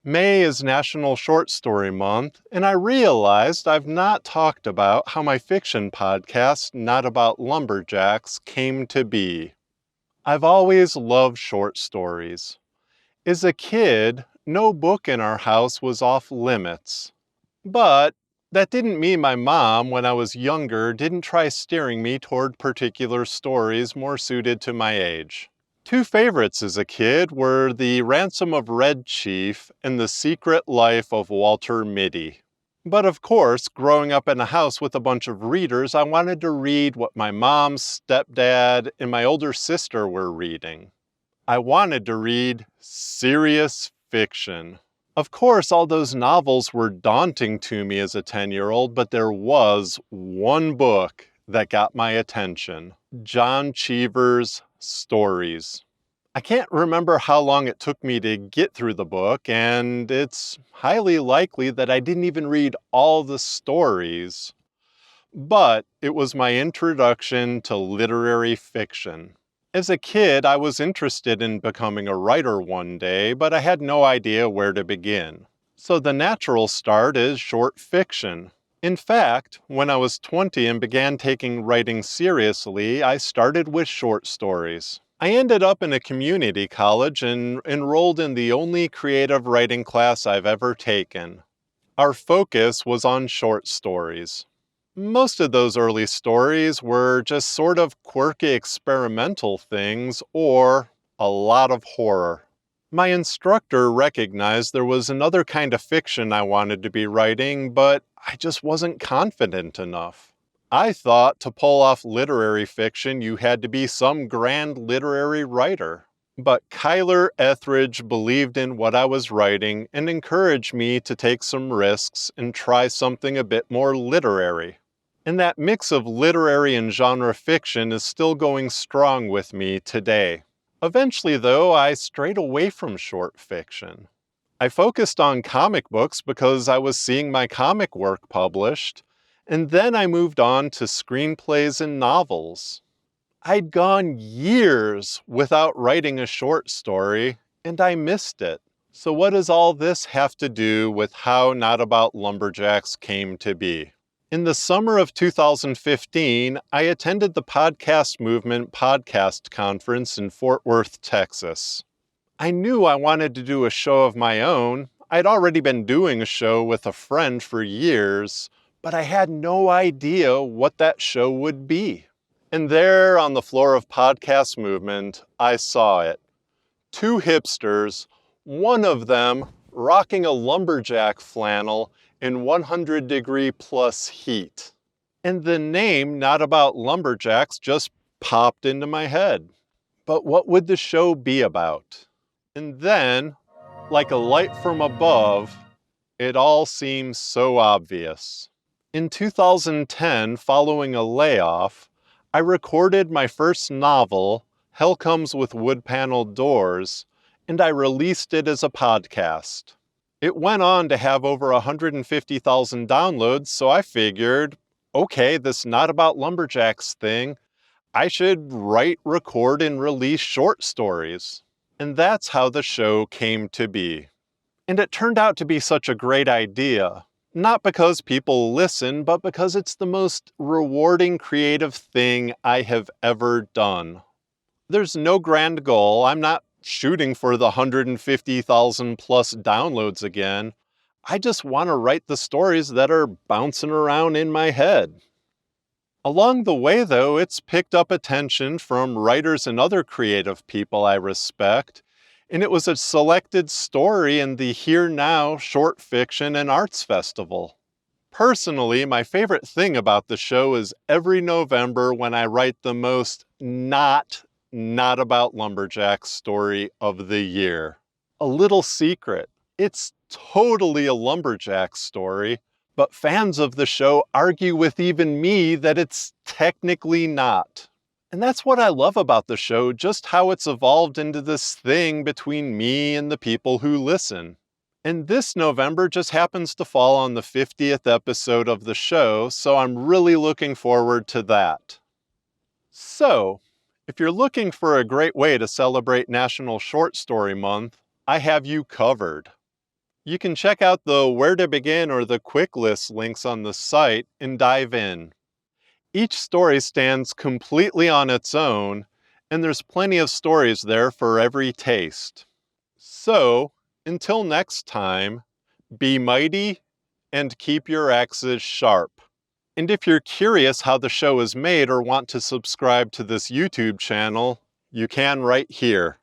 May is National Short Story Month, and I realized I've not talked about how my fiction podcast, Not About Lumberjacks, came to be. I've always loved short stories. As a kid, no book in our house was off limits. But that didn't mean my mom, when I was younger, didn't try steering me toward particular stories more suited to my age. Two favorites as a kid were The Ransom of Red Chief and The Secret Life of Walter Mitty. But of course, growing up in a house with a bunch of readers, I wanted to read what my mom, stepdad, and my older sister were reading. I wanted to read serious fiction. Of course, all those novels were daunting to me as a 10-year-old, but there was one book that got my attention. John Cheever's Stories. I can't remember how long it took me to get through the book, and it's highly likely that I didn't even read all the stories, but it was my introduction to literary fiction. As a kid, I was interested in becoming a writer one day, but I had no idea where to begin. So the natural start is short fiction. In fact, when I was 20 and began taking writing seriously, I started with short stories. I ended up in a community college and enrolled in the only creative writing class I've ever taken. Our focus was on short stories. Most of those early stories were just sort of quirky experimental things or a lot of horror. My instructor recognized there was another kind of fiction I wanted to be writing, but I just wasn't confident enough. I thought to pull off literary fiction, you had to be some grand literary writer. But Kyler Etheridge believed in what I was writing and encouraged me to take some risks and try something a bit more literary. And that mix of literary and genre fiction is still going strong with me today. Eventually, though, I strayed away from short fiction. I focused on comic books because I was seeing my comic work published, and then I moved on to screenplays and novels. I'd gone years without writing a short story, and I missed it. So what does all this have to do with how Not About Lumberjacks came to be? In the summer of 2015, I attended the Podcast Movement podcast conference in Fort Worth, Texas. I knew I wanted to do a show of my own. I'd already been doing a show with a friend for years, but I had no idea what that show would be. And there on the floor of Podcast Movement, I saw it. Two hipsters, one of them rocking a lumberjack flannel in 100-degree plus heat. And the name Not About Lumberjacks just popped into my head. But what would the show be about? And then, like a light from above, it all seems so obvious. In 2010, following a layoff, I recorded my first novel, Hell Comes with Wood-Paneled Doors, and I released it as a podcast. It went on to have over 150,000 downloads, so I figured, okay, this Not About Lumberjacks thing, I should write, record, and release short stories. And that's how the show came to be. And it turned out to be such a great idea. Not because people listen, but because it's the most rewarding creative thing I have ever done. There's no grand goal. I'm not shooting for the 150,000 plus downloads again. I just want to write the stories that are bouncing around in my head. Along the way, though, it's picked up attention from writers and other creative people I respect, and it was a selected story in the Here Now Short Fiction and Arts Festival. Personally, my favorite thing about the show is every November when I write the most not About Lumberjacks story of the year. A little secret, it's totally a lumberjack story, but fans of the show argue with even me that it's technically not. And that's what I love about the show, just how it's evolved into this thing between me and the people who listen. And this November just happens to fall on the 50th episode of the show, so I'm really looking forward to that. So, if you're looking for a great way to celebrate National Short Story Month, I have you covered. You can check out the Where to Begin or the Quick List links on the site and dive in. Each story stands completely on its own, and there's plenty of stories there for every taste. So, until next time, be mighty and keep your axes sharp. And if you're curious how the show is made or want to subscribe to this YouTube channel, you can right here.